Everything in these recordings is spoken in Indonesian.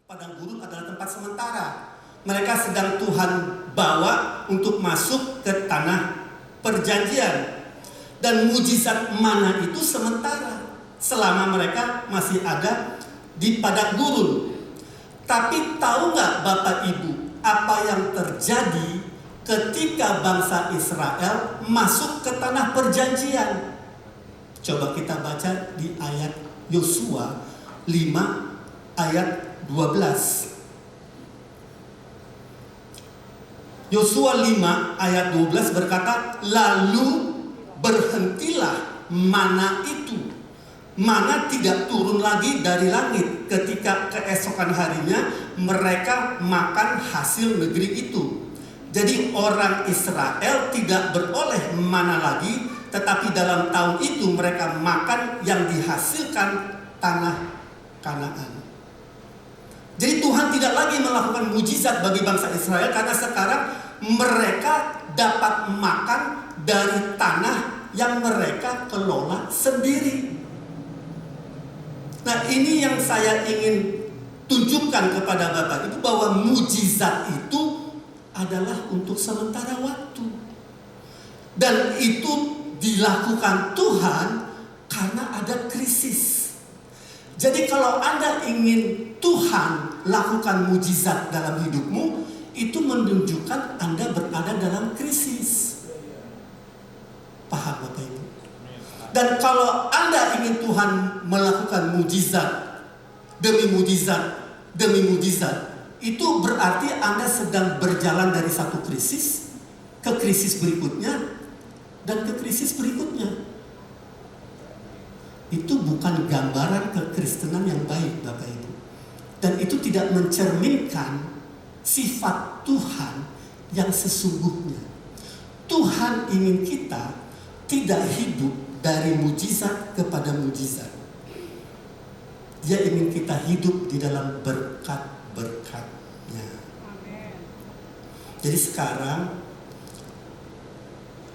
Padang gurun adalah tempat sementara. Mereka sedang Tuhan bawa untuk masuk ke tanah perjanjian. Dan mujizat mana itu sementara, selama mereka masih ada di padang gurun. Tapi tahu nggak Bapak Ibu apa yang terjadi ketika bangsa Israel masuk ke tanah perjanjian? Coba kita baca di ayat Yosua 5 ayat 12. Yosua 5 ayat 12 berkata, lalu berhentilah mana itu. Mana tidak turun lagi dari langit. Ketika keesokan harinya mereka makan hasil negeri itu. Jadi orang Israel tidak beroleh mana lagi, tetapi dalam tahun itu mereka makan yang dihasilkan tanah Kanaan. Jadi Tuhan tidak lagi melakukan mujizat bagi bangsa Israel karena sekarang mereka dapat makan dari tanah yang mereka kelola sendiri. Nah, ini yang saya ingin tunjukkan kepada Bapak Ibu, bahwa mujizat itu adalah untuk sementara waktu. Dan itu dilakukan Tuhan karena ada krisis. Jadi kalau Anda ingin Tuhan lakukan mujizat dalam hidupmu, itu menunjukkan Anda berada dalam krisis. Paham Bapak Ibu? Dan kalau Anda ingin Tuhan melakukan mujizat demi mujizat demi mujizat, itu berarti Anda sedang berjalan dari satu krisis ke krisis berikutnya dan ke krisis berikutnya. Itu bukan gambaran kekristenan yang baik Bapak Ibu. Dan itu tidak mencerminkan sifat Tuhan yang sesungguhnya. Tuhan ingin kita tidak hidup dari mujizat kepada mujizat. Dia ingin kita hidup di dalam berkat-berkat-Nya. Jadi sekarang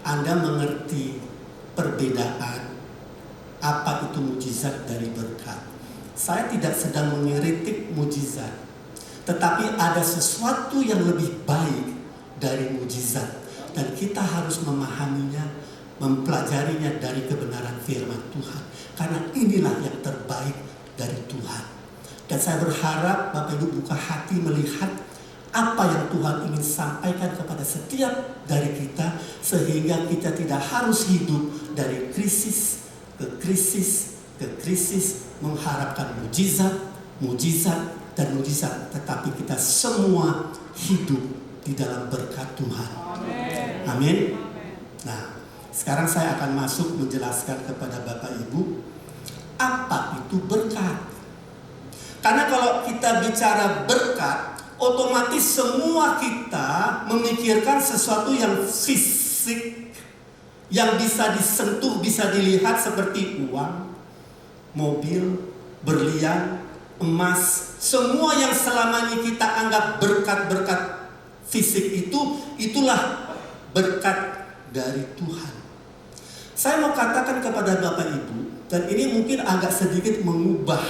Anda mengerti perbedaan apa itu mujizat dari berkat. Saya tidak sedang mengkritik mujizat, tetapi ada sesuatu yang lebih baik dari mujizat, dan kita harus memahaminya, mempelajarinya dari kebenaran firman Tuhan, karena inilah yang terbaik dari Tuhan. Dan saya berharap Bapak Ibu buka hati melihat apa yang Tuhan ingin sampaikan kepada setiap dari kita, sehingga kita tidak harus hidup dari krisis ke krisis ke krisis mengharapkan mujizat, mujizat dan mujizat, tetapi kita semua hidup di dalam berkat Tuhan. Amin. Nah, sekarang saya akan masuk menjelaskan kepada Bapak Ibu apa itu berkat. Karena kalau kita bicara berkat, otomatis semua kita memikirkan sesuatu yang fisik, yang bisa disentuh, bisa dilihat, seperti uang, mobil, berlian, emas. Semua yang selama ini kita anggap berkat-berkat fisik itulah berkat dari Tuhan. Saya mau katakan kepada Bapak Ibu, dan ini mungkin agak sedikit mengubah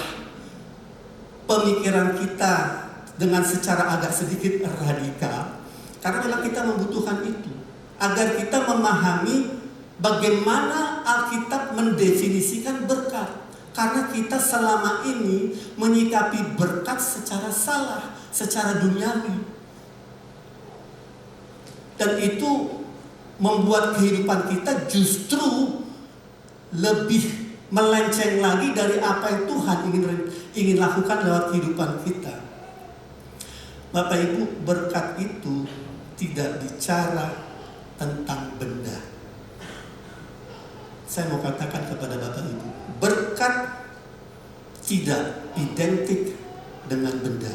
pemikiran kita dengan secara agak sedikit radikal, karena memang kita membutuhkan itu agar kita memahami bagaimana Alkitab mendefinisikan berkat. Karena kita selama ini menyikapi berkat secara salah, secara duniawi. Dan itu membuat kehidupan kita justru lebih melenceng lagi dari apa yang Tuhan ingin lakukan lewat kehidupan kita. Bapak Ibu, berkat itu tidak bicara tentang benda. Saya mau katakan kepada Bapak Ibu, berkat tidak identik dengan benda.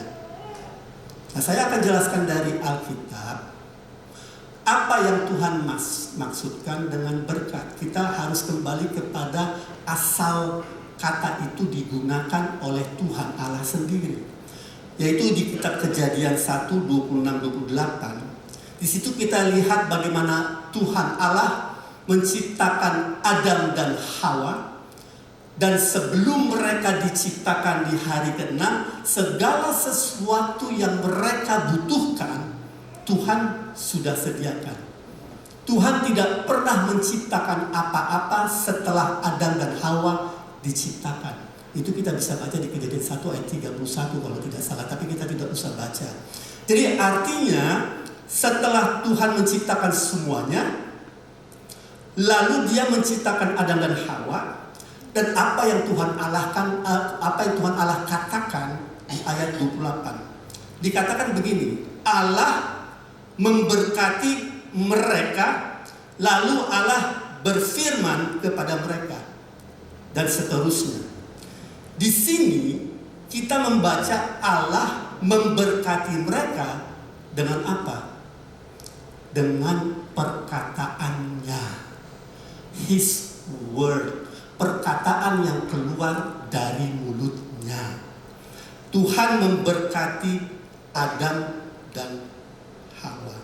Nah, saya akan jelaskan dari Alkitab apa yang Tuhan maksudkan dengan berkat. Kita harus kembali kepada asal kata itu digunakan oleh Tuhan Allah sendiri, yaitu di kitab Kejadian 1, 26-28. Di situ kita lihat bagaimana Tuhan Allah menciptakan Adam dan Hawa. Dan sebelum mereka diciptakan di hari ke-6, segala sesuatu yang mereka butuhkan, Tuhan sudah sediakan. Tuhan tidak pernah menciptakan apa-apa setelah Adam dan Hawa diciptakan. Itu kita bisa baca di Kejadian 1 ayat 31 kalau tidak salah, tapi kita tidak usah baca. Jadi artinya setelah Tuhan menciptakan semuanya, lalu Dia menciptakan Adam dan Hawa. Dan apa yang Tuhan Allah katakan di ayat 28. Dikatakan begini, Allah memberkati mereka, lalu Allah berfirman kepada mereka, dan seterusnya. Di sini kita membaca Allah memberkati mereka dengan apa? Dengan perkataannya. His word. Perkataan yang keluar dari mulutnya. Tuhan memberkati Adam dan Hawa.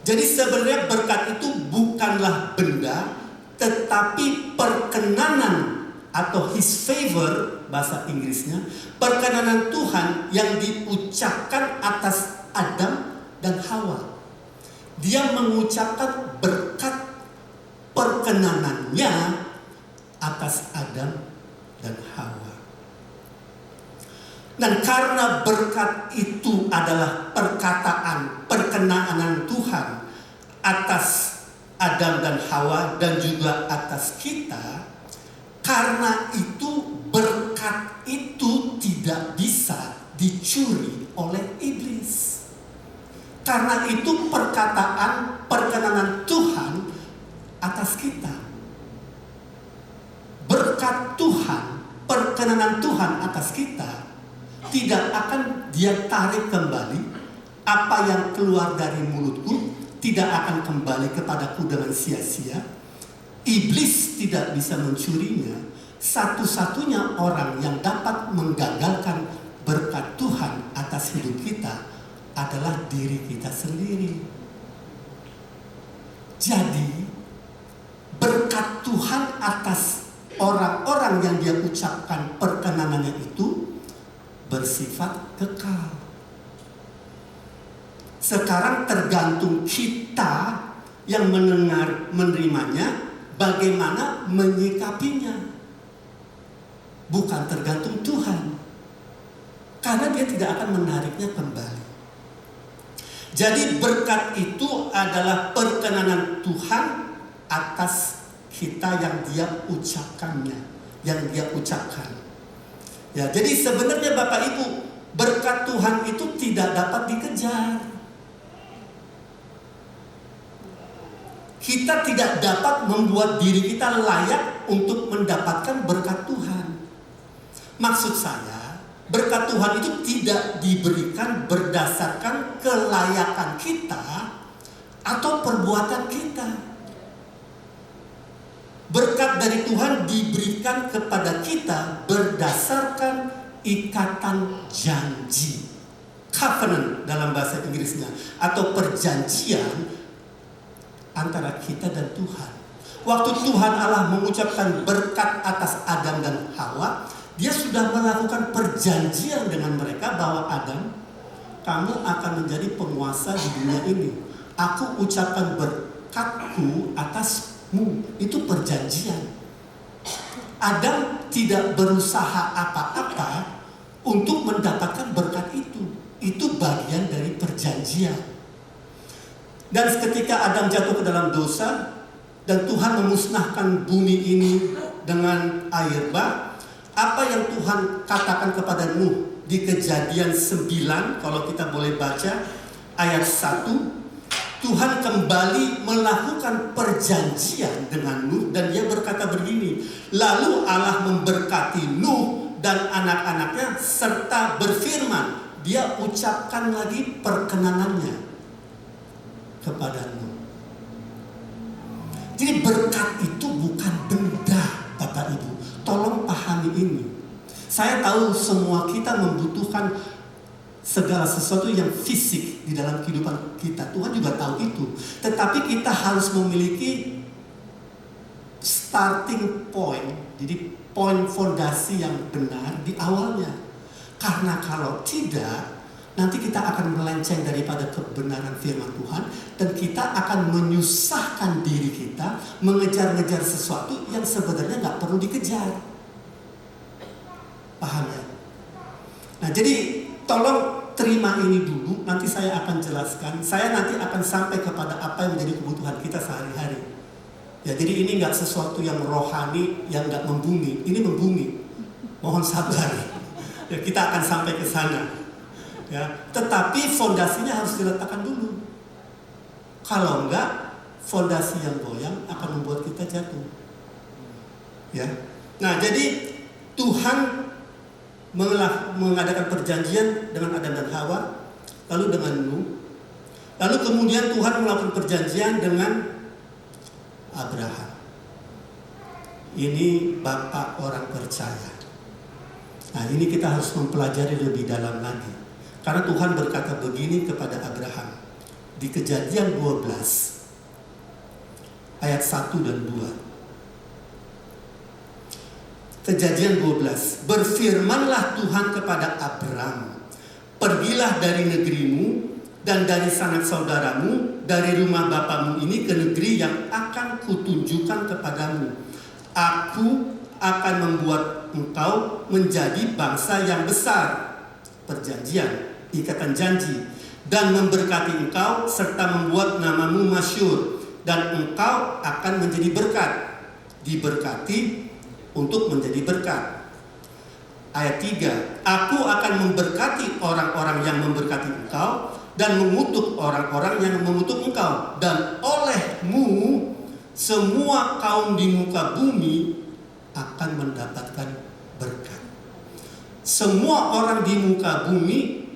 Jadi sebenarnya berkat itu bukanlah benda, tetapi perkenanan atau his favor, bahasa Inggrisnya, perkenanan Tuhan yang diucapkan atas Adam dan Hawa. Dia mengucapkan berkat perkenanannya atas Adam dan Hawa. Dan karena berkat itu adalah perkenanan Tuhan atas Adam dan Hawa dan juga atas kita, karena itu berkat itu tidak bisa dicuri oleh iblis. Karena itu perkenanan Tuhan atas kita. Berkat Tuhan, perkenanan Tuhan atas kita, tidak akan Dia tarik kembali. Apa yang keluar dari mulutku tidak akan kembali kepadaku dengan sia-sia. Iblis tidak bisa mencurinya. Satu-satunya orang yang dapat menggagalkan berkat Tuhan atas hidup kita adalah diri kita sendiri. Jadi berkat Tuhan atas orang-orang yang Dia ucapkan perkenanannya itu bersifat kekal. Sekarang tergantung kita yang mendengar, menerimanya, bagaimana menyikapinya. Bukan tergantung Tuhan. Karena Dia tidak akan menariknya kembali. Jadi berkat itu adalah perkenanan Tuhan atas kita yang Dia ucapkannya, yang Dia ucapkan. Ya, jadi sebenarnya Bapak Ibu, berkat Tuhan itu tidak dapat dikejar. Kita tidak dapat membuat diri kita layak untuk mendapatkan berkat Tuhan. Maksud saya, berkat Tuhan itu tidak diberikan berdasarkan kelayakan kita atau perbuatan kita. Berkat dari Tuhan diberikan kepada kita berdasarkan ikatan janji. Covenant dalam bahasa Inggrisnya, atau perjanjian antara kita dan Tuhan. Waktu Tuhan Allah mengucapkan berkat atas Adam dan Hawa, Dia sudah melakukan perjanjian dengan mereka bahwa Adam, kamu akan menjadi penguasa di dunia ini. Aku ucapkan berkatku atas itu perjanjian. Adam tidak berusaha apa-apa untuk mendapatkan berkat itu. Itu bagian dari perjanjian. Dan ketika Adam jatuh ke dalam dosa dan Tuhan memusnahkan bumi ini dengan air bah, apa yang Tuhan katakan kepada Nuh di Kejadian 9, kalau kita boleh baca ayat 1, Tuhan kembali melakukan perjanjian dengan Nuh dan Dia berkata begini, lalu Allah memberkati Nuh dan anak-anaknya serta berfirman. Dia ucapkan lagi perkenanannya kepada Nuh. Jadi berkat itu bukan benda, Bapak Ibu. Tolong pahami ini. Saya tahu semua kita membutuhkan segala sesuatu yang fisik di dalam kehidupan kita. Tuhan juga tahu itu. Tetapi kita harus memiliki starting point. Jadi poin fondasi yang benar di awalnya. Karena kalau tidak, nanti kita akan melenceng daripada kebenaran firman Tuhan, dan kita akan menyusahkan diri kita mengejar-ngejar sesuatu yang sebenarnya nggak perlu dikejar. Paham ya? Nah, jadi tolong terima ini dulu, nanti saya akan jelaskan. Saya nanti akan sampai kepada apa yang menjadi kebutuhan kita sehari-hari. Ya, jadi ini nggak sesuatu yang rohani, yang nggak membumi. Ini membumi. Mohon sabar. Ya, kita akan sampai ke sana. Ya, tetapi fondasinya harus diletakkan dulu. Kalau enggak, fondasi yang goyang akan membuat kita jatuh. Ya. Nah, jadi Tuhan mengadakan perjanjian dengan Adam dan Hawa, lalu dengan Nuh, lalu kemudian Tuhan melakukan perjanjian dengan Abraham. Ini bapak orang percaya. Nah, ini kita harus mempelajari lebih dalam lagi. Karena Tuhan berkata begini kepada Abraham di Kejadian 12 ayat 1 dan 2. Kejadian 12, berfirmanlah Tuhan kepada Abram, pergilah dari negerimu dan dari sanak saudaramu, dari rumah bapamu ini ke negeri yang akan kutunjukkan kepadamu. Aku akan membuat engkau menjadi bangsa yang besar. Perjanjian, ikatan janji, dan memberkati engkau serta membuat namamu masyhur, dan engkau akan menjadi berkat. Diberkati untuk menjadi berkat. Ayat 3, aku akan memberkati orang-orang yang memberkati engkau dan mengutuk orang-orang yang mengutuk engkau, dan olehmu semua kaum di muka bumi akan mendapatkan berkat. Semua orang di muka bumi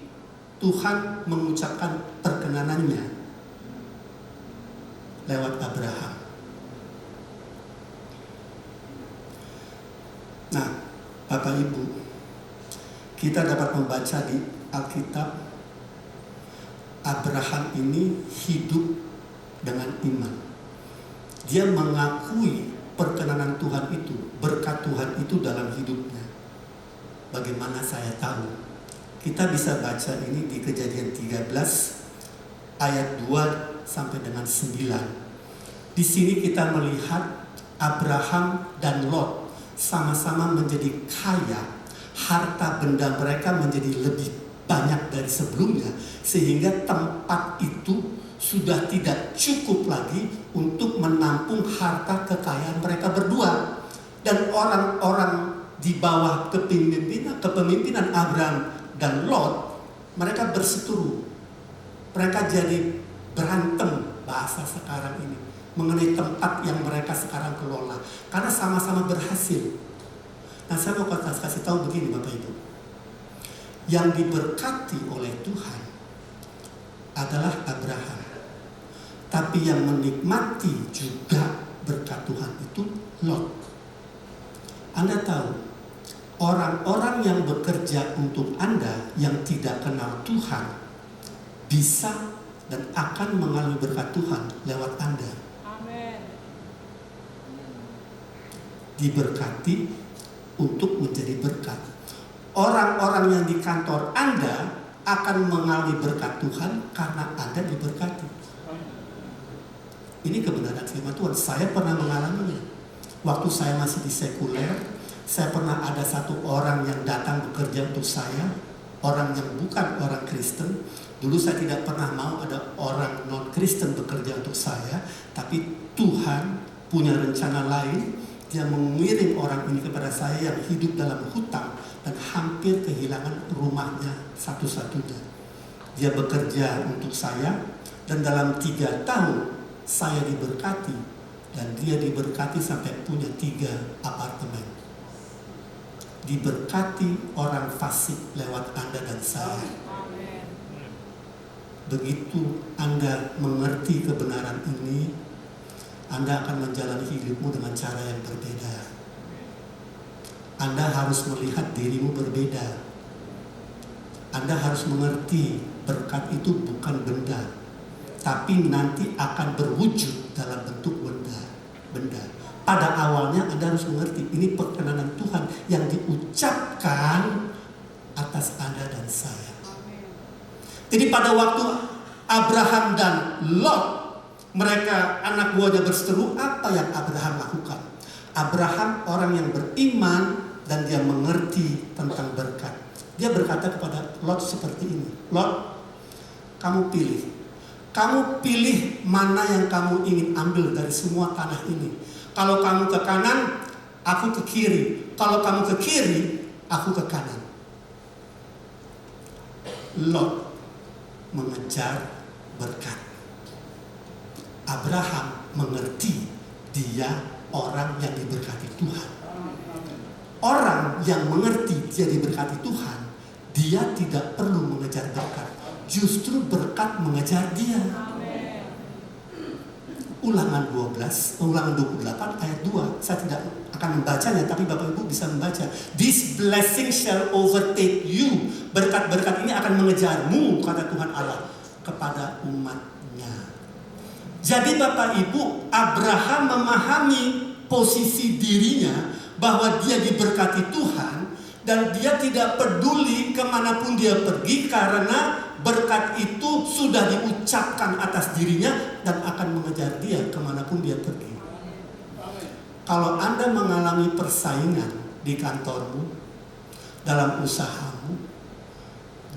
Tuhan mengucapkan perkenanannya lewat Abraham. Nah, Bapak Ibu, kita dapat membaca di Alkitab, Abraham ini hidup dengan iman. Dia mengakui perkenanan Tuhan itu, berkat Tuhan itu dalam hidupnya. Bagaimana saya tahu? Kita bisa baca ini di Kejadian 13 ayat 2 sampai dengan 9. Di sini kita melihat Abraham dan Lot sama-sama menjadi kaya, harta benda mereka menjadi lebih banyak dari sebelumnya, sehingga tempat itu sudah tidak cukup lagi untuk menampung harta kekayaan mereka berdua. Dan orang-orang di bawah kepemimpinan Abraham dan Lot, mereka berseteru, mereka jadi berantem, bahasa sekarang ini, mengenai tempat yang mereka sekarang kelola, karena sama-sama berhasil. Nah, saya mau kasih tahu begini Bapak Ibu, yang diberkati oleh Tuhan adalah Abraham, tapi yang menikmati juga berkat Tuhan itu Lot. Anda tahu, orang-orang yang bekerja untuk Anda yang tidak kenal Tuhan bisa dan akan mengalami berkat Tuhan lewat Anda. Diberkati untuk menjadi berkat. Orang-orang yang di kantor Anda akan mengalami berkat Tuhan karena Anda diberkati. Ini kebenaran firman Tuhan. Saya pernah mengalaminya. Waktu saya masih di sekuler, saya pernah ada satu orang yang datang bekerja untuk saya, orang yang bukan orang Kristen. Dulu saya tidak pernah mau ada orang non-Kristen bekerja untuk saya, tapi Tuhan punya rencana lain. Dia mengirim orang ini kepada saya yang hidup dalam hutang dan hampir kehilangan rumahnya satu-satunya. Dia bekerja untuk saya, dan dalam 3 tahun saya diberkati, dan dia diberkati sampai punya 3 apartemen. Diberkati orang fasik lewat Anda dan saya. Begitu Anda mengerti kebenaran ini, Anda akan menjalani hidupmu dengan cara yang berbeda. Anda harus melihat dirimu berbeda. Anda harus mengerti berkat itu bukan benda, tapi nanti akan berwujud dalam bentuk benda. pada awalnya Anda harus mengerti, ini perkenanan Tuhan yang diucapkan atas Anda dan saya. Jadi pada waktu Abraham dan Lot, mereka anak buahnya berseteru, apa yang Abraham lakukan? Abraham orang yang beriman dan dia mengerti tentang berkat. Dia berkata kepada Lot seperti ini, Lot, kamu pilih. Kamu pilih mana yang kamu ingin ambil dari semua tanah ini. Kalau kamu ke kanan, aku ke kiri. Kalau kamu ke kiri, aku ke kanan. Lot mengejar berkat. Abraham mengerti dia orang yang diberkati Tuhan. Orang yang mengerti dia diberkati Tuhan, dia tidak perlu mengejar berkat. Justru berkat mengejar dia. Ulangan 28 ayat 2. Saya tidak akan membacanya, tapi Bapak Ibu bisa membaca. This blessing shall overtake you. Berkat-berkat ini akan mengejarmu, kata Tuhan Allah kepada umatnya. Jadi Bapak Ibu, Abraham memahami posisi dirinya bahwa dia diberkati Tuhan, dan dia tidak peduli kemanapun dia pergi karena berkat itu sudah diucapkan atas dirinya dan akan mengejar dia kemanapun dia pergi. Kalau Anda mengalami persaingan di kantormu, dalam usahamu,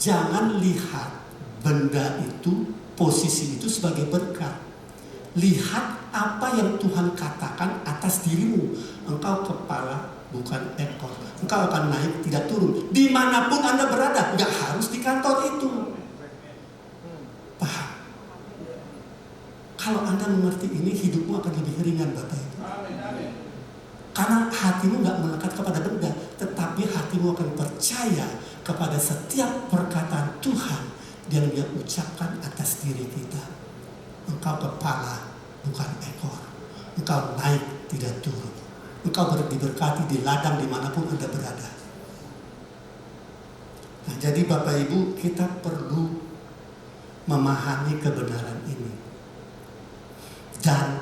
jangan lihat benda itu, posisi itu sebagai berkat. Lihat apa yang Tuhan katakan atas dirimu. Engkau kepala, bukan ekor. Engkau akan naik, tidak turun. Dimanapun Anda berada, nggak harus di kantor itu. Paham? Kalau Anda mengerti ini, hidupmu akan lebih ringan, Bapak Ibu. Karena hatimu nggak melekat kepada benda, tetapi hatimu akan percaya kepada setiap perkataan Tuhan yang Dia ucapkan atas diri kita. Engkau kepala, bukan ekor. Engkau naik, tidak turun. Engkau diberkati di ladang dimanapun Anda berada. Nah, jadi Bapak Ibu, kita perlu memahami kebenaran ini. Dan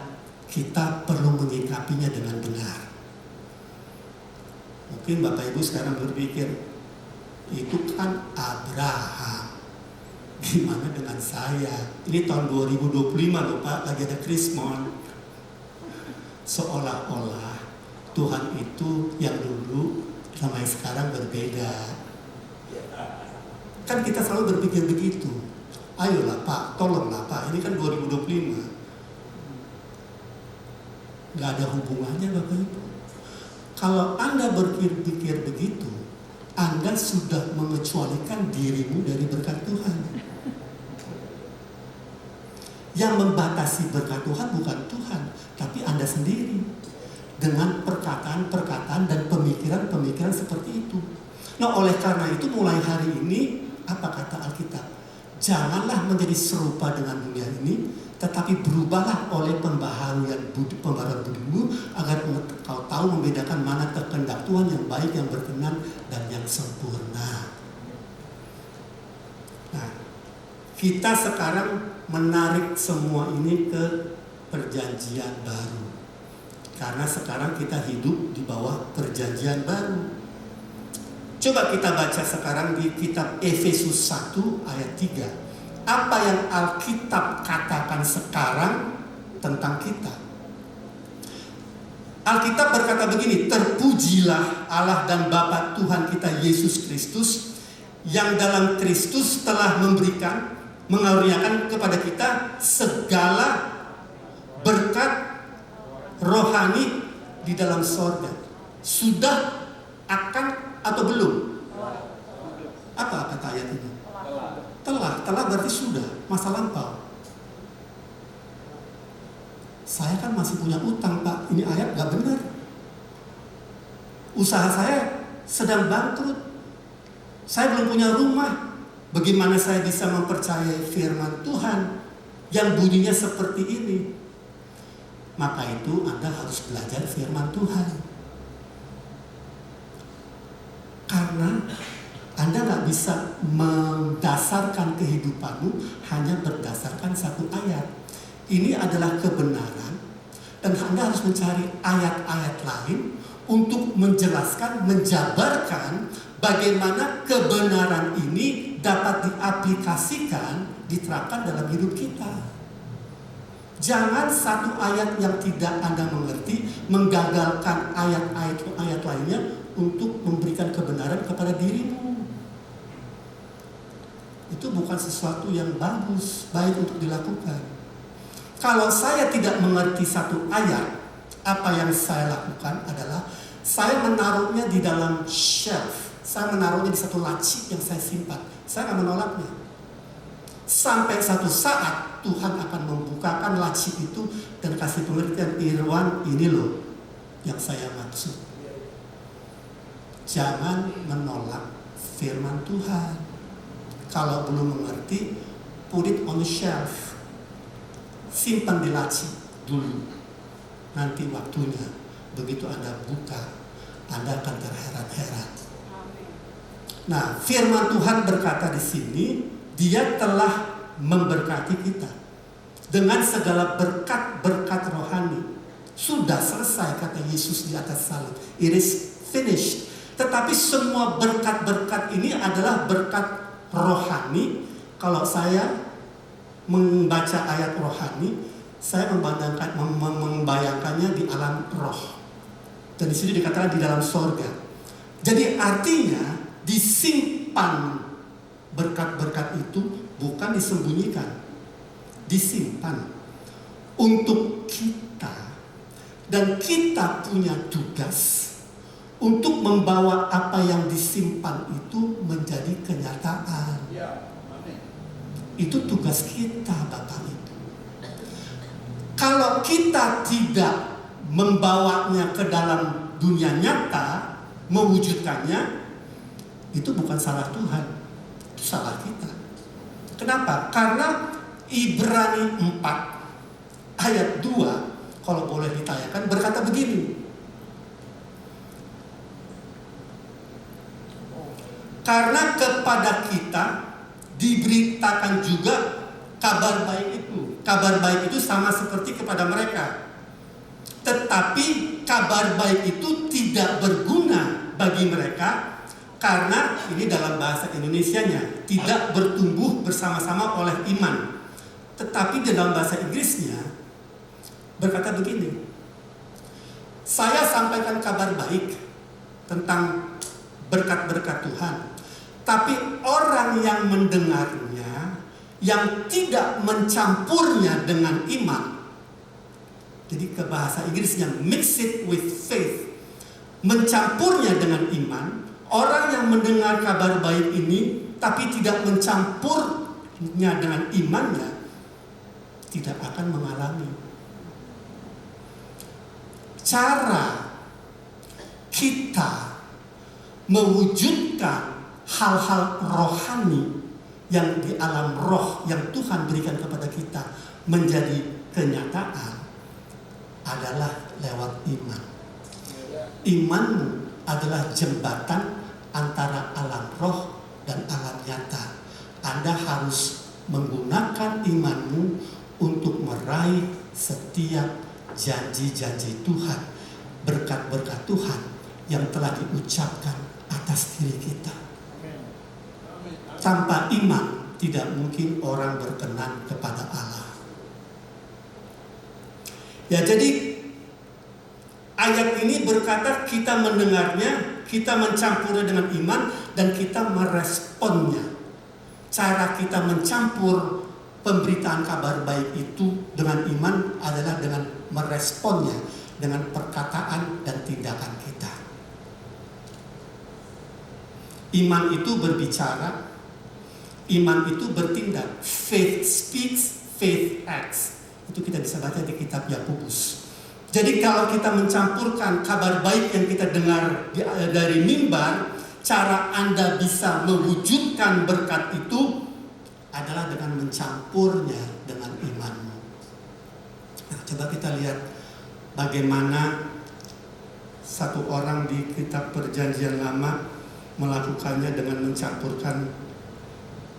kita perlu menyikapinya dengan benar. Mungkin Bapak Ibu sekarang berpikir, itu kan Abraham. Gimana dengan saya? Ini tahun 2025 loh Pak, lagi ada Krismon. Seolah-olah Tuhan itu yang dulu sama yang sekarang berbeda. Kan kita selalu berpikir begitu. Ayolah Pak, tolonglah Pak, ini kan 2025. Gak ada hubungannya Bapak Ibu. Kalau Anda berpikir begitu, Anda sudah mengecualikan dirimu dari berkat Tuhan. Yang membatasi berkat Tuhan bukan Tuhan, tapi Anda sendiri. Dengan perkataan-perkataan dan pemikiran-pemikiran seperti itu. Nah, oleh karena itu mulai hari ini, apa kata Alkitab? Janganlah menjadi serupa dengan dunia ini, tetapi berubahlah oleh pembaharuan budimu, agar engkau tahu membedakan mana kehendak Tuhan yang baik, yang berkenan, dan yang sempurna. Nah, kita sekarang menarik semua ini ke perjanjian baru. Karena sekarang kita hidup di bawah perjanjian baru. Coba kita baca sekarang di kitab Efesus 1 ayat 3. Apa yang Alkitab katakan sekarang tentang kita? Alkitab berkata begini, terpujilah Allah dan Bapa Tuhan kita Yesus Kristus, yang dalam Kristus telah mengaruniakan kepada kita segala berkat rohani di dalam sorga. Sudah, akan, atau belum? Apa kata ayat ini? Telah berarti sudah, masa lampau. Saya kan masih punya utang Pak, ini ayat gak benar. Usaha saya sedang bangkrut. Saya belum punya rumah. Bagaimana saya bisa mempercayai firman Tuhan yang bunyinya seperti ini? Maka itu Anda harus belajar firman Tuhan. Karena Anda gak bisa mendasarkan kehidupanmu hanya berdasarkan satu ayat. Ini adalah kebenaran Dan Anda harus mencari ayat-ayat lain untuk menjelaskan, menjabarkan bagaimana kebenaran ini dapat diaplikasikan, diterapkan dalam hidup kita. Jangan satu ayat yang tidak Anda mengerti menggagalkan ayat-ayat lainnya untuk memberikan kebenaran kepada dirimu. Itu bukan sesuatu yang baik untuk dilakukan. Kalau saya tidak mengerti satu ayat, apa yang saya lakukan adalah saya menaruhnya di dalam shelf. Saya menaruhnya di satu laci yang saya simpan. Saya akan menolaknya. Sampai satu saat Tuhan akan membukakan laci itu dan kasih pengertian, Irwan, ini loh yang saya maksud. Jangan menolak firman Tuhan. Kalau belum mengerti, put it on the shelf. Simpan di laci dulu. Nanti waktunya, begitu Anda buka, Anda akan terheran-heran. Nah, firman Tuhan berkata di sini, Dia telah memberkati kita dengan segala berkat-berkat rohani. Sudah selesai, kata Yesus di atas salib. It is finished. Tetapi semua berkat-berkat ini adalah berkat rohani. Kalau saya membaca ayat rohani, saya membayangkannya di alam roh. Dan di sini dikatakan di dalam sorga. Jadi artinya disimpan berkat-berkat itu, bukan disembunyikan, disimpan untuk kita. Dan kita punya tugas untuk membawa apa yang disimpan itu menjadi kenyataan. Itu tugas kita, Bapak Ibu. Kalau kita tidak membawanya ke dalam dunia nyata, mewujudkannya, itu bukan salah Tuhan, itu salah kita. Kenapa? Karena Ibrani 4 ayat 2, kalau boleh ditayangkan, berkata begini. Karena kepada kita diberitakan juga kabar baik itu. Kabar baik itu sama seperti kepada mereka. Tetapi kabar baik itu tidak berguna bagi mereka karena, ini dalam bahasa Indonesianya, tidak bertumbuh bersama-sama oleh iman. Tetapi dalam bahasa Inggrisnya berkata begini. Saya sampaikan kabar baik tentang berkat-berkat Tuhan. Tapi orang yang mendengarnya, yang tidak mencampurnya dengan iman. Jadi ke bahasa Inggrisnya, mix it with faith. Mencampurnya dengan iman. Orang yang mendengar kabar baik ini, tapi tidak mencampurnya dengan imannya, tidak akan mengalami. Cara kita mewujudkan hal-hal rohani yang di alam roh yang Tuhan berikan kepada kita menjadi kenyataan adalah lewat iman. Imanmu adalah jembatan antara alam roh dan alam nyata. Anda harus menggunakan imanmu untuk meraih setiap janji-janji Tuhan, berkat-berkat Tuhan yang telah diucapkan atas diri kita. Tanpa iman tidak mungkin orang berkenan kepada Allah. Ya, jadi ayat ini berkata kita mendengarnya, kita mencampurnya dengan iman, dan kita meresponnya. Cara kita mencampur pemberitaan kabar baik itu dengan iman adalah dengan meresponnya dengan perkataan dan tindakan kita. Iman itu berbicara, iman itu bertindak. Faith speaks, faith acts. Itu kita bisa baca di kitab Yakobus. Jadi kalau kita mencampurkan kabar baik yang kita dengar dari mimbar, cara Anda bisa mewujudkan berkat itu adalah dengan mencampurnya dengan imanmu. Nah, coba kita lihat bagaimana satu orang di kitab Perjanjian Lama melakukannya dengan mencampurkan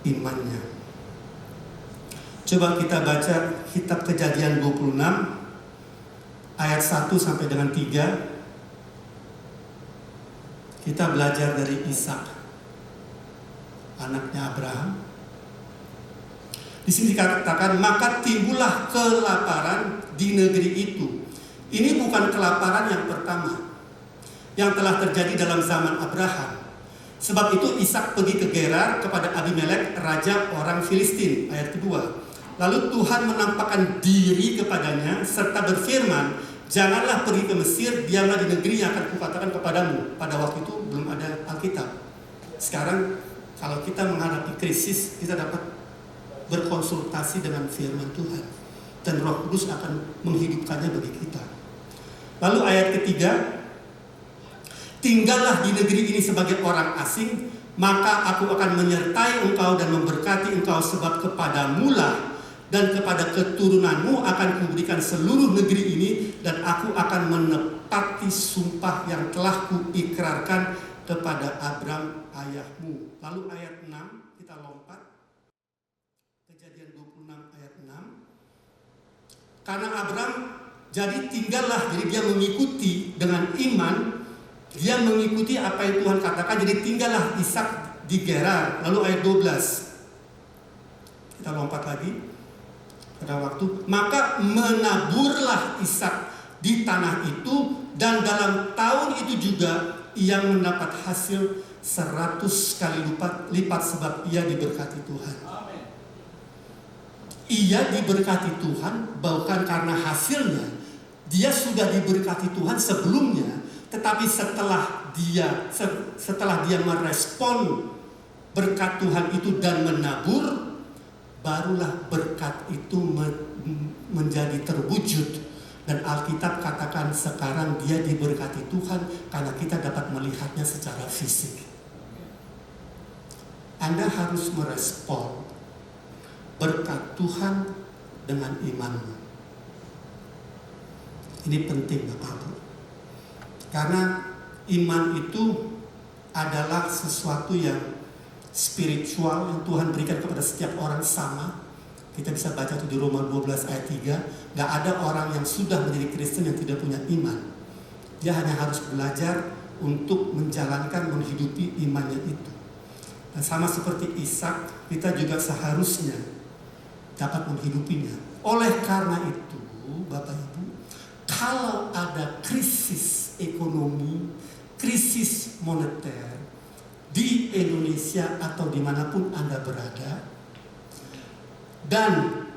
imannya. Coba kita baca kitab Kejadian 26 ayat 1 sampai dengan 3, kita belajar dari Ishak, anaknya Abraham. Di sini dikatakan, maka timbullah kelaparan di negeri itu. Ini bukan kelaparan yang pertama yang telah terjadi dalam zaman Abraham. Sebab itu Ishak pergi ke Gerar kepada Abimelek, raja orang Filistin. Ayat kedua. Lalu Tuhan menampakkan diri kepadanya serta berfirman, janganlah pergi ke Mesir, diamlah di negeri yang akan kukatakan kepadamu. Pada waktu itu belum ada Alkitab. Sekarang kalau kita menghadapi krisis, kita dapat berkonsultasi dengan firman Tuhan, dan Roh Kudus akan menghidupkannya bagi kita. Lalu ayat ketiga, tinggallah di negeri ini sebagai orang asing, maka aku akan menyertai engkau dan memberkati engkau, sebab kepadamulah dan kepada keturunanmu akan kuberikan seluruh negeri ini, dan aku akan menepati sumpah yang telah kuikrarkan kepada Abram ayahmu. Lalu ayat 6, kita lompat. Kejadian 26 ayat 6. Karena Abram jadi tinggallah, jadi dia mengikuti dengan iman, dia mengikuti apa yang Tuhan katakan, jadi tinggallah Ishak di Gerar. Lalu ayat 12. Kita lompat lagi. Pada waktu, maka menaburlah Ishak di tanah itu, dan dalam tahun itu juga ia mendapat hasil 100 kali lipat sebab ia diberkati Tuhan. Ia diberkati Tuhan bukan karena hasilnya. Dia sudah diberkati Tuhan sebelumnya, tetapi setelah dia merespon berkat Tuhan itu dan menabur, barulah berkat itu menjadi terwujud. Dan Alkitab katakan sekarang dia diberkati Tuhan karena kita dapat melihatnya secara fisik. Anda harus merespon berkat Tuhan dengan imanmu. Ini penting Bapak Ibu. Karena iman itu adalah sesuatu yang spiritual yang Tuhan berikan kepada setiap orang sama. Kita bisa baca itu di Roma 12 ayat 3. Gak ada orang yang sudah menjadi Kristen yang tidak punya iman. Dia hanya harus belajar untuk menjalankan, menghidupi imannya itu. Dan sama seperti Ishak, kita juga seharusnya dapat menghidupinya. Oleh karena itu, Bapak Ibu, kalau ada krisis ekonomi, krisis moneter di Indonesia atau dimanapun Anda berada, dan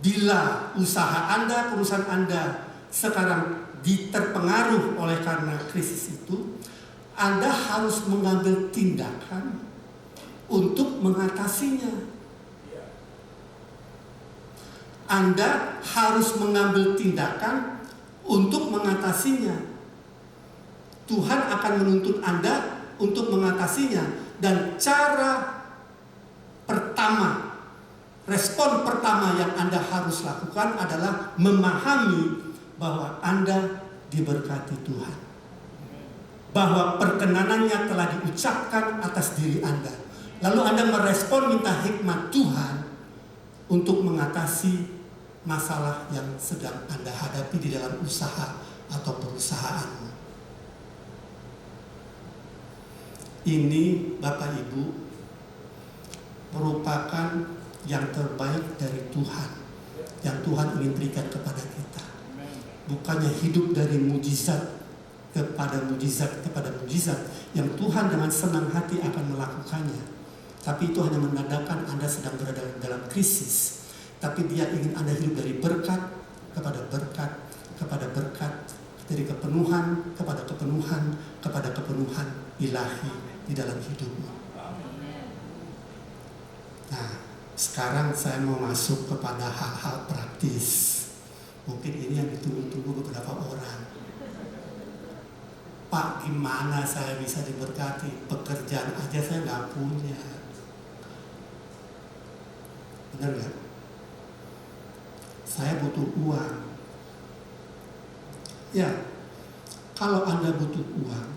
bila usaha Anda, perusahaan Anda sekarang terpengaruh oleh karena krisis itu, Anda harus mengambil tindakan untuk mengatasinya. Anda harus mengambil tindakan untuk mengatasinya. Tuhan akan menuntut Anda untuk mengatasinya. Dan cara pertama, respon pertama yang Anda harus lakukan adalah memahami bahwa Anda diberkati Tuhan. Bahwa perkenanannya telah diucapkan atas diri Anda. Lalu Anda merespon minta hikmat Tuhan untuk mengatasi masalah yang sedang Anda hadapi di dalam usaha atau perusahaanmu. Ini Bapak Ibu merupakan yang terbaik dari Tuhan, yang Tuhan ingin berikan kepada kita. Bukannya hidup dari mujizat kepada mujizat yang Tuhan dengan senang hati akan melakukannya. Tapi itu hanya menandakan Anda sedang berada dalam krisis. Tapi Dia ingin Anda hidup dari berkat kepada berkat kepada berkat, dari kepenuhan kepada kepenuhan ilahi di dalam hidupmu. Nah, sekarang saya mau masuk kepada hal-hal praktis. Mungkin ini yang ditunggu-tunggu beberapa orang. Pak, gimana saya bisa diberkati? Pekerjaan aja saya nggak punya. Benar nggak? Saya butuh uang. Ya, kalau Anda butuh uang,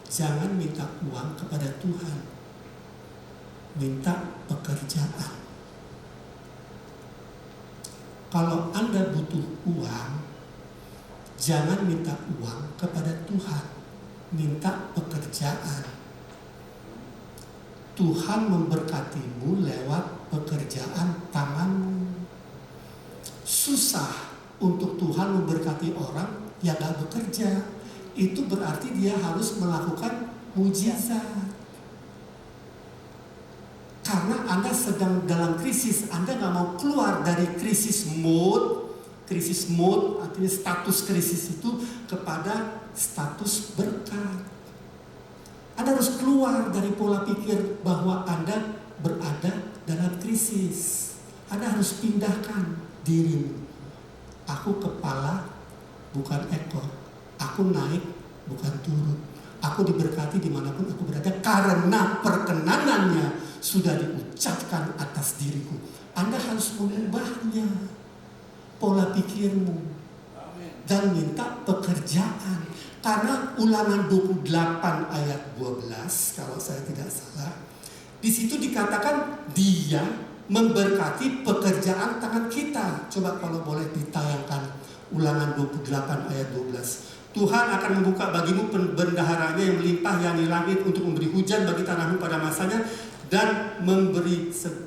jangan minta uang kepada Tuhan. Minta pekerjaan. Kalau Anda butuh uang, Jangan minta uang kepada Tuhan, minta pekerjaan. Tuhan memberkatimu lewat pekerjaan tanganmu. Susah untuk Tuhan memberkati orang yang gak bekerja. Itu berarti dia harus melakukan mujizat. Karena Anda sedang dalam krisis, Anda gak mau keluar dari krisis mode. Krisis mode artinya status krisis itu kepada status berkat. Anda harus keluar dari pola pikir bahwa Anda berada dalam krisis. Anda harus pindahkan dirimu. Aku kepala, bukan ekor. Aku naik, bukan turun. Aku diberkati dimanapun aku berada karena perkenanannya sudah diucapkan atas diriku. Anda harus mengubahnya, pola pikirmu, dan minta pekerjaan. Karena Ulangan 28 ayat 12, kalau saya tidak salah, di situ dikatakan dia memberkati pekerjaan tangan kita. Coba kalau boleh ditayangkan Ulangan 28 ayat 12. Tuhan akan membuka bagimu bendaharanya yang melimpah yang di langit untuk memberi hujan bagi tanahmu pada masanya dan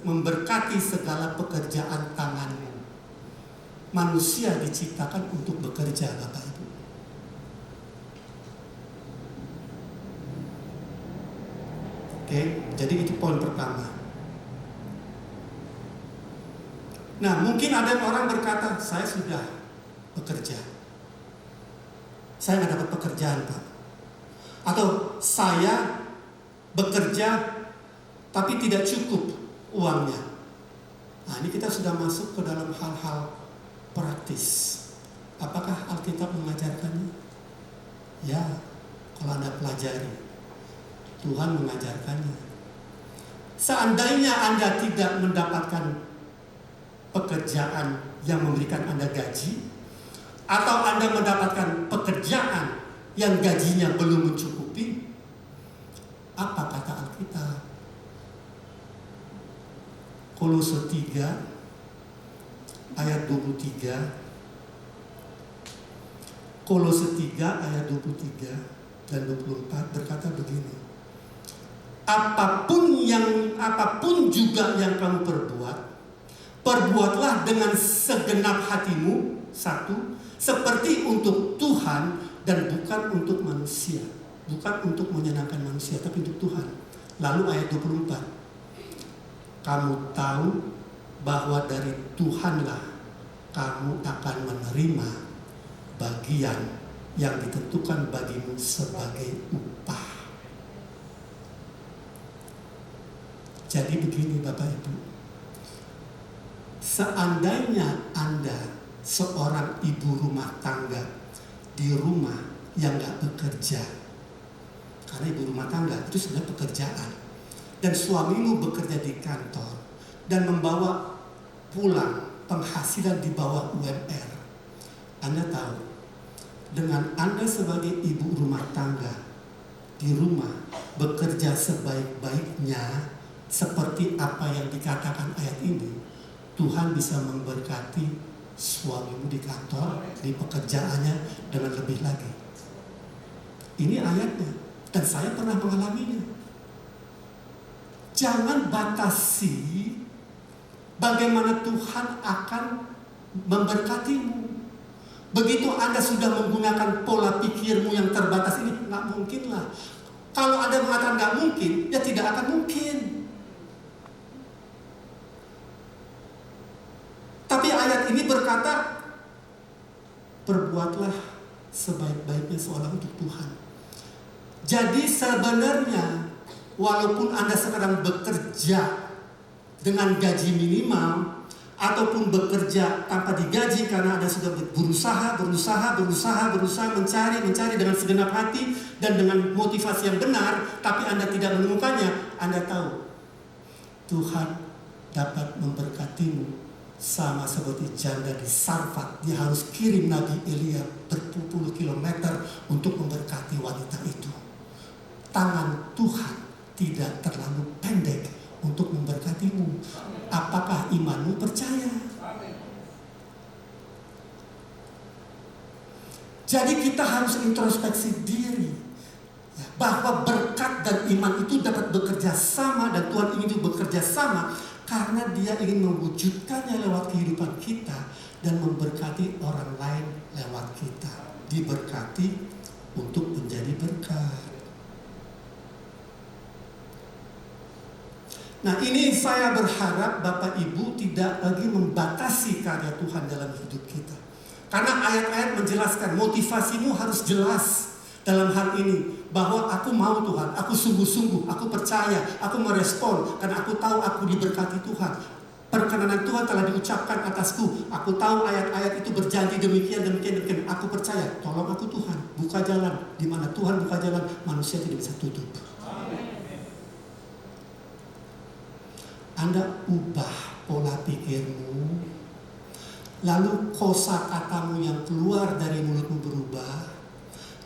memberkati segala pekerjaan tanganmu. Manusia diciptakan untuk bekerja, Bapak Ibu. Oke, jadi itu poin pertama. Nah, mungkin ada orang berkata, saya sudah bekerja, saya nggak dapat pekerjaan, Pak. Atau saya bekerja tapi tidak cukup uangnya. Nah, ini kita sudah masuk ke dalam hal-hal praktis. Apakah Alkitab mengajarkannya? Ya, kalau Anda pelajari, Tuhan mengajarkannya. Seandainya Anda tidak mendapatkan pekerjaan yang memberikan Anda gaji, atau Anda mendapatkan pekerjaan yang gajinya belum mencukupi, apa kata Alkitab? Kolose 3 ayat 23. Kolose 3 ayat 23 dan 24 berkata begini. Apapun juga yang kamu perbuat, perbuatlah dengan segenap hatimu, satu, seperti untuk Tuhan dan bukan untuk manusia. Bukan untuk menyenangkan manusia, tapi untuk Tuhan. Lalu ayat 24. Kamu tahu bahwa dari Tuhanlah kamu akan menerima bagian yang ditentukan bagimu sebagai upah. Jadi begini Bapak Ibu, seandainya Anda seorang ibu rumah tangga di rumah yang gak bekerja, karena ibu rumah tangga itu sebenarnya pekerjaan, dan suamimu bekerja di kantor dan membawa pulang penghasilan di bawah UMR, Anda tahu, dengan Anda sebagai ibu rumah tangga di rumah bekerja sebaik-baiknya seperti apa yang dikatakan ayat ini, Tuhan bisa memberkati suamimu di kantor, di pekerjaannya dengan lebih lagi. Ini ayatnya, dan saya pernah mengalaminya. Jangan batasi bagaimana Tuhan akan memberkatimu. Begitu Anda sudah menggunakan pola pikirmu yang terbatas ini, nggak mungkin lah. Kalau Anda mengatakan nggak mungkin, ya tidak akan mungkin. Tapi ayat ini berkata, perbuatlah sebaik-baiknya seolah untuk Tuhan. Jadi sebenarnya, walaupun Anda sekarang bekerja dengan gaji minimal, ataupun bekerja tanpa digaji karena Anda sudah berusaha mencari dengan segenap hati dan dengan motivasi yang benar, tapi Anda tidak menemukannya, Anda tahu Tuhan dapat memberkatimu. Sama seperti janda di Sarfat, dia harus kirim Nabi Elia berpuluh-puluh kilometer untuk memberkati wanita itu. Tangan Tuhan tidak terlalu pendek untuk memberkatimu. Apakah imanmu percaya? Jadi kita harus introspeksi diri, ya, bahwa berkat dan iman itu dapat bekerja sama, dan Tuhan ingin itu bekerja sama karena Dia ingin mewujudkannya lewat kehidupan kita dan memberkati orang lain lewat kita. Diberkati untuk menjadi berkat. Nah, ini saya berharap Bapak Ibu tidak lagi membatasi karya Tuhan dalam hidup kita. Karena ayat-ayat menjelaskan motivasimu harus jelas dalam hal ini. Bahwa aku mau Tuhan, aku sungguh-sungguh, aku percaya, aku merespon. Karena aku tahu aku diberkati Tuhan. Perkenanan Tuhan telah diucapkan atasku. Aku tahu ayat-ayat itu berjanji demikian. Aku percaya, tolong aku Tuhan, buka jalan. Di mana Tuhan buka jalan, manusia tidak bisa tutup. Anda ubah pola pikirmu, lalu kosakatamu yang keluar dari mulutmu berubah,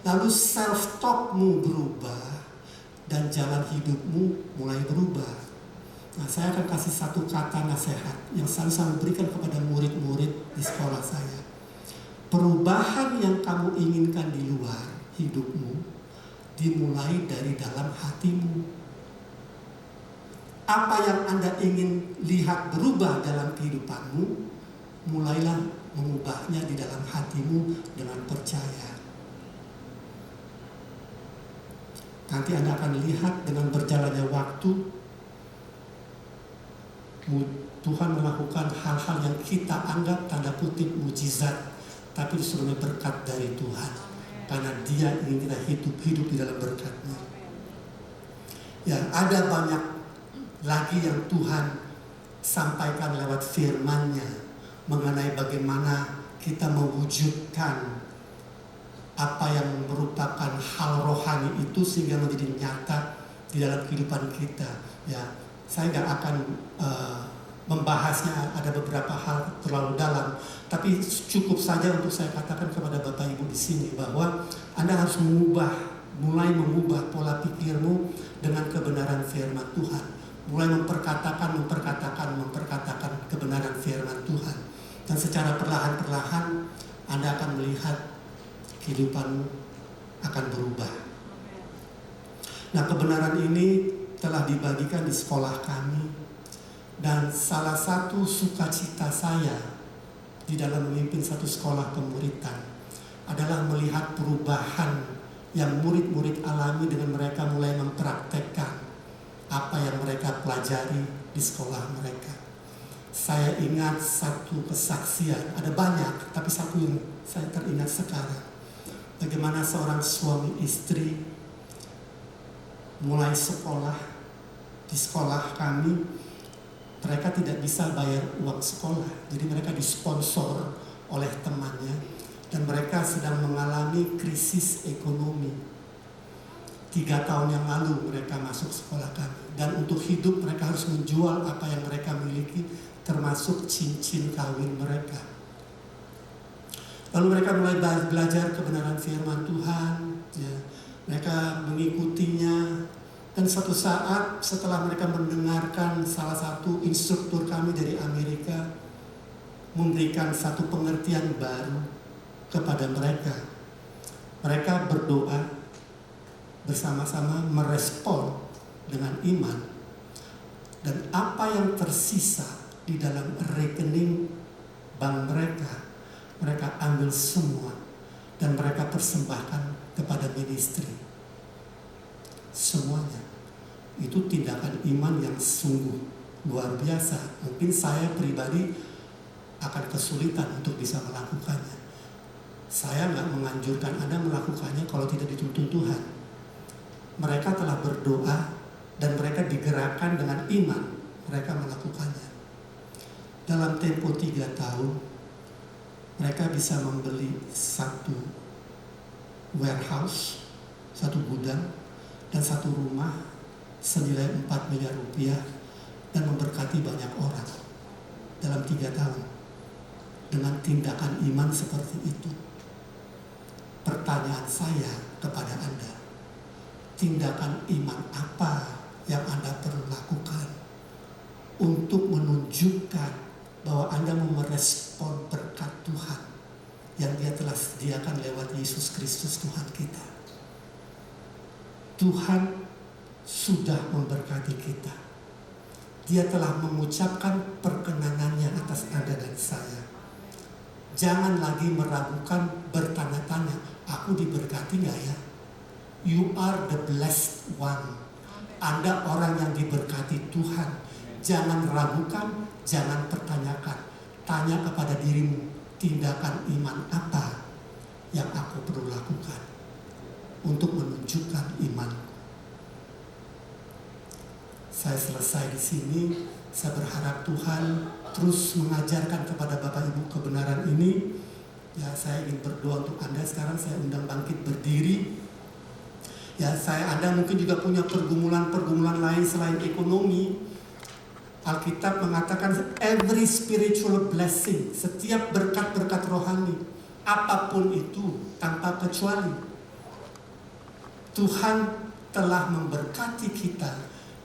lalu self-talkmu berubah, dan jalan hidupmu mulai berubah. Nah, saya akan kasih satu kata nasihat yang selalu saya berikan kepada murid-murid di sekolah saya. Perubahan yang kamu inginkan di luar hidupmu dimulai dari dalam hatimu. Apa yang Anda ingin lihat berubah dalam kehidupanmu, mulailah mengubahnya di dalam hatimu dengan percaya. Nanti Anda akan lihat dengan berjalannya waktu, Tuhan melakukan hal-hal yang kita anggap tanda kutip mujizat, tapi sebenarnya berkat dari Tuhan. Karena Dia ingin kita hidup di dalam berkat-Nya. Ya, ada banyak lagi yang Tuhan sampaikan lewat firman-Nya mengenai bagaimana kita mewujudkan apa yang merupakan hal rohani itu sehingga menjadi nyata di dalam kehidupan kita. Ya, saya nggak akan membahasnya, ada beberapa hal terlalu dalam, tapi cukup saja untuk saya katakan kepada Bapak Ibu di sini bahwa Anda harus mulai mengubah pola pikirmu dengan kebenaran firman Tuhan. Mulai memperkatakan kebenaran firman Tuhan. Dan secara perlahan-perlahan Anda akan melihat kehidupanmu akan berubah. Nah, kebenaran ini telah dibagikan di sekolah kami. Dan salah satu sukacita saya di dalam memimpin satu sekolah pemuritan adalah melihat perubahan yang murid-murid alami dengan mereka mulai mempraktekkan apa yang mereka pelajari di sekolah mereka. Saya ingat satu kesaksian, ada banyak, tapi satu yang saya teringat sekarang. Bagaimana seorang suami istri mulai sekolah, di sekolah kami, mereka tidak bisa bayar uang sekolah. Jadi mereka disponsor oleh temannya, dan mereka sedang mengalami krisis ekonomi. 3 tahun yang lalu mereka masuk sekolah kami. Dan untuk hidup mereka harus menjual apa yang mereka miliki, termasuk cincin kawin mereka. Lalu mereka mulai belajar kebenaran firman Tuhan. Ya. Mereka mengikutinya. Dan suatu saat setelah mereka mendengarkan salah satu instruktur kami dari Amerika memberikan satu pengertian baru kepada mereka. Mereka berdoa bersama-sama, merespon dengan iman, dan apa yang tersisa di dalam rekening bank mereka, mereka ambil semua dan mereka persembahkan kepada ministry. Semuanya itu tindakan iman yang sungguh luar biasa. Mungkin saya pribadi akan kesulitan untuk bisa melakukannya. Saya nggak menganjurkan Anda melakukannya kalau tidak dituntun Tuhan. Mereka telah berdoa dan mereka digerakkan dengan iman. Mereka melakukannya. Dalam tempo 3 tahun, mereka bisa membeli satu warehouse, satu gudang, dan satu rumah senilai 4 miliar rupiah dan memberkati banyak orang dalam 3 tahun dengan tindakan iman seperti itu. Pertanyaan saya kepada Anda, tindakan iman apa yang Anda perlu lakukan untuk menunjukkan bahwa Anda mau merespon berkat Tuhan yang Dia telah sediakan lewat Yesus Kristus Tuhan kita. Tuhan sudah memberkati kita. Dia telah mengucapkan perkenanannya atas Anda dan saya. Jangan lagi meragukan, bertanya-tanya, aku diberkati gak ya? You are the blessed one. Anda orang yang diberkati Tuhan. Jangan ragukan, jangan pertanyakan. Tanya kepada dirimu, tindakan iman apa yang aku perlu lakukan untuk menunjukkan imanku. Saya selesai di sini. Saya berharap Tuhan terus mengajarkan kepada Bapak Ibu kebenaran ini. Ya, saya ingin berdoa untuk Anda. Sekarang saya undang bangkit berdiri. Ya, Anda mungkin juga punya pergumulan-pergumulan lain selain ekonomi. Alkitab mengatakan every spiritual blessing, setiap berkat-berkat rohani, apapun itu tanpa kecuali, Tuhan telah memberkati kita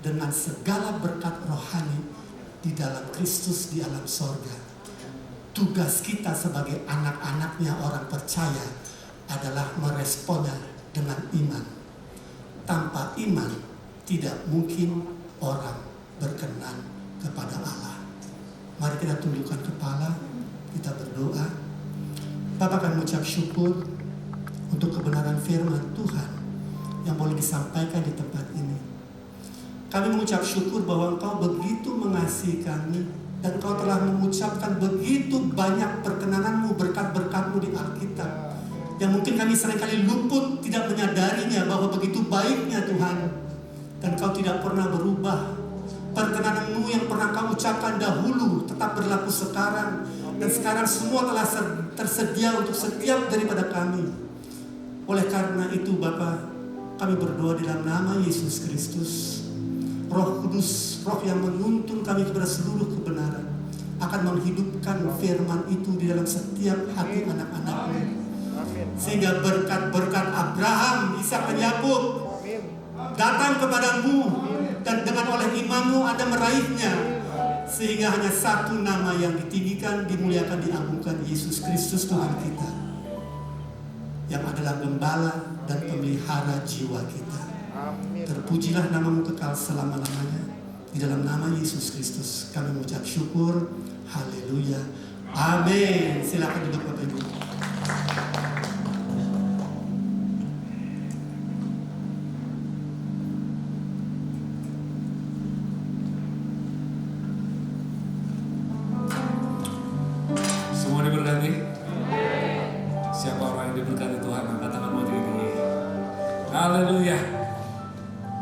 dengan segala berkat rohani di dalam Kristus di alam sorga. Tugas kita sebagai anak-anaknya orang percaya adalah meresponnya dengan iman. Tanpa iman tidak mungkin orang berkenan kepada Allah. Mari kita tundukkan kepala, kita berdoa. Bapak akan mengucap syukur untuk kebenaran firman Tuhan yang boleh disampaikan di tempat ini. Kami mengucap syukur bahwa Engkau begitu mengasihi kami dan Engkau telah mengucapkan begitu banyak perkenananmu, berkat-berkatmu di Alkitab yang mungkin kami seringkali luput, tidak menyadarinya bahwa begitu baiknya Tuhan, dan Engkau tidak pernah berubah. Perkenananmu yang pernah Kau ucapkan dahulu tetap berlaku sekarang, dan sekarang semua telah tersedia untuk setiap daripada kami. Oleh karena itu Bapa, kami berdoa dalam nama Yesus Kristus. Roh Kudus, Roh yang menuntun kami kepada seluruh kebenaran, akan menghidupkan firman itu di dalam setiap hati anak-anak-Mu, sehingga berkat-berkat Abraham, Ishak dan Yakub datang kepadamu, dan dengan oleh imanmu Anda meraihnya, sehingga hanya satu nama yang ditinggikan, dimuliakan, diagungkan, Yesus Kristus Tuhan kita, yang adalah gembala dan pemelihara jiwa kita. Terpujilah namamu kekal selama-lamanya. Di dalam nama Yesus Kristus kami mengucap syukur. Haleluya. Amin. Silakan duduk Bapak Ibu. Semua diberkati? Siapa orang yang diberkati Tuhan? Angkat tangan buat ini. Haleluya.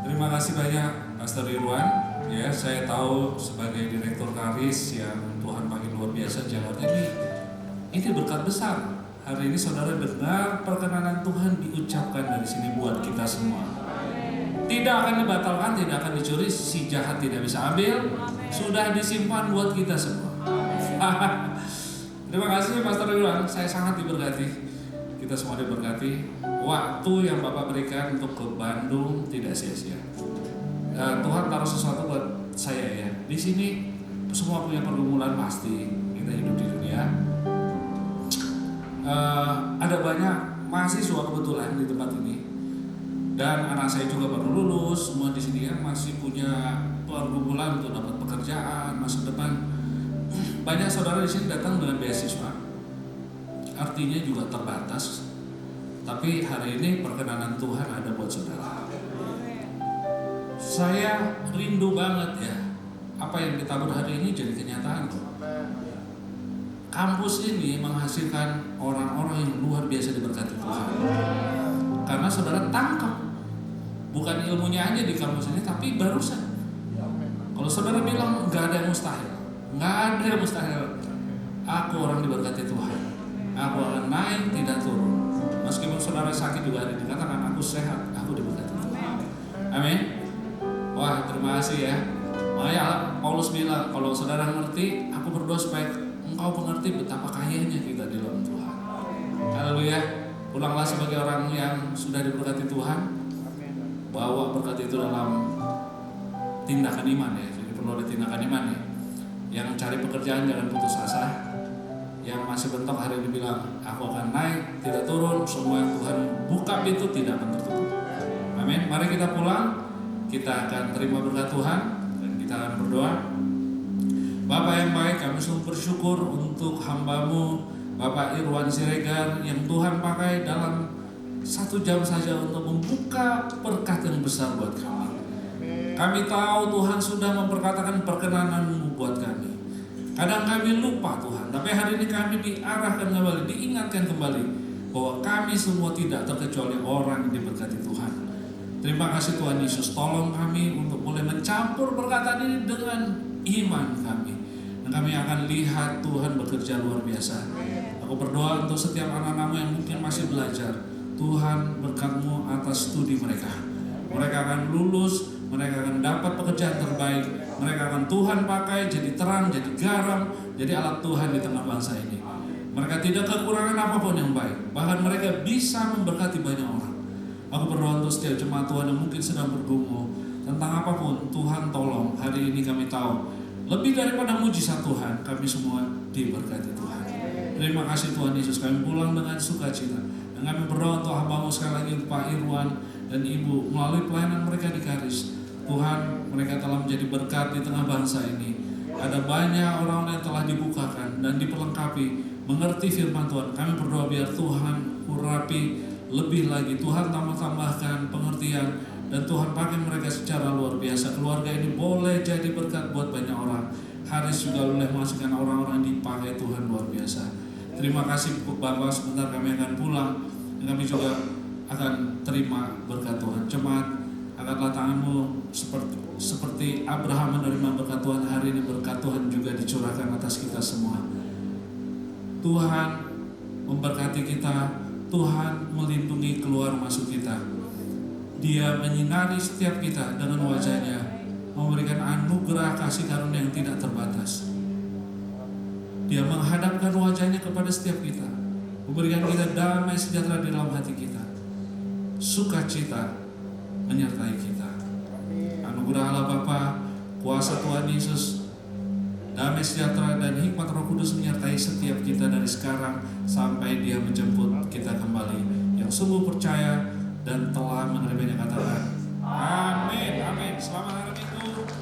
Terima kasih banyak Pastor Irwan. Ya, saya tahu sebagai Direktur Karis yang Tuhan panggil luar biasa Jakarta ini berkat besar. Hari ini saudara dengar perkenanan Tuhan diucapkan dari sini buat kita semua. Tidak akan dibatalkan, tidak akan dicuri, si jahat tidak bisa ambil. Sudah disimpan buat kita semua. Terima kasih Pastor Irwan, saya sangat diberkati. Kita semua diberkati. Waktu yang Bapak berikan untuk ke Bandung tidak sia-sia. Tuhan taruh sesuatu buat saya ya. Di sini semua punya pergumulan pasti. Kita hidup di dunia. Ada banyak mahasiswa kebetulan di tempat ini. Dan anak saya juga baru lulus. Semua di sini yang masih punya pergumulan untuk dapat pekerjaan masa depan. Banyak saudara di sini datang dengan beasiswa. Artinya juga terbatas. Tapi hari ini perkenanan Tuhan ada buat saudara. Saya rindu banget ya, apa yang ditabur hari ini jadi kenyataan. Kampus ini menghasilkan orang-orang yang luar biasa diberkati Tuhan. Karena saudara tangkap, bukan ilmunya aja di kampus ini, tapi barusan. Kalau saudara bilang nggak ada yang mustahil, nggak ada yang mustahil. Aku orang diberkati Tuhan. Aku akan naik tidak turun. Meskipun saudara sakit juga ada dikatakan aku sehat, aku diberkati Tuhan. Amin. Wah, terima kasih ya. Makanya Paulus bilang, kalau saudara ngerti, aku berdoa supaya engkau mengerti betapa kayanya kita di dalam Tuhan. Haleluya. Pulanglah sebagai orang yang sudah diberkati Tuhan. Bawa berkat itu dalam tindakan iman ya. Jadi perlu ada tindakan iman ya. Yang cari pekerjaan jangan putus asa. yang masih bentok hari ini bilang, aku akan naik, tidak turun. Semua yang Tuhan buka pintu tidak akan tertutup. Amin. Mari kita pulang, kita akan terima berkat Tuhan dan kita akan berdoa. Bapak yang baik, kami sungguh bersyukur untuk hamba-Mu Bapak Irwan Siregar yang Tuhan pakai dalam 1 jam saja untuk membuka berkat yang besar buat kami. Kami tahu Tuhan sudah memperkatakan perkenanan-Mu buat kami. Kadang kami lupa Tuhan, tapi hari ini kami diarahkan kembali, diingatkan kembali bahwa kami semua tidak terkecuali orang yang diberkati Tuhan. Terima kasih Tuhan Yesus, tolong kami untuk boleh mencampur perkataan ini dengan iman kami. Dan kami akan lihat Tuhan bekerja luar biasa. Aku berdoa untuk setiap anak-anak-Mu yang mungkin masih belajar. Tuhan berkat-Mu atas studi mereka. Mereka akan lulus, mereka akan dapat pekerjaan terbaik. Mereka akan Tuhan pakai jadi terang, jadi garam, jadi alat Tuhan di tengah bangsa ini. Mereka tidak kekurangan apapun yang baik. Bahkan mereka bisa memberkati banyak orang. Aku berdoa untuk setiap jemaat Tuhan yang mungkin sedang bergumul tentang apapun. Tuhan tolong, hari ini kami tahu lebih daripada mujizat Tuhan, kami semua diberkati Tuhan. Terima kasih Tuhan Yesus, kami pulang dengan sukacita. Dan kami berdoa untuk hamba-Mu sekali lagi, Pak Irwan dan Ibu, melalui pelayanan mereka di Karis. Tuhan, mereka telah menjadi berkat di tengah bangsa ini. Ada banyak orang-orang yang telah dibukakan dan diperlengkapi mengerti firman Tuhan. Kami berdoa biar Tuhan urapi lebih lagi, Tuhan tambahkan pengertian, dan Tuhan pakai mereka secara luar biasa. Keluarga ini boleh jadi berkat buat banyak orang. Haris juga boleh menghasilkan orang-orang yang dipakai Tuhan luar biasa. Terima kasih Bapak, sebentar kami akan pulang dan kami juga akan terima berkat Tuhan. Jemaat, angkatlah tanganmu seperti Abraham menerima berkat Tuhan. Hari ini berkat Tuhan juga dicurahkan atas kita semua. Tuhan memberkati kita. Tuhan melindungi keluar masuk kita. Dia menyinari setiap kita dengan wajah-Nya, memberikan anugerah kasih karunia yang tidak terbatas. Dia menghadapkan wajah-Nya kepada setiap kita, memberikan kita damai sejahtera di dalam hati kita. Sukacita menyertai kita. Anugerah Allah Bapa, kuasa Tuhan Yesus, damai sejahtera dan hikmat Roh Kudus menyertai setiap kita dari sekarang sampai Dia menjemput kita kembali. Yang sungguh percaya dan telah menerimanya katakan amin. Amin. Selamat hari Minggu.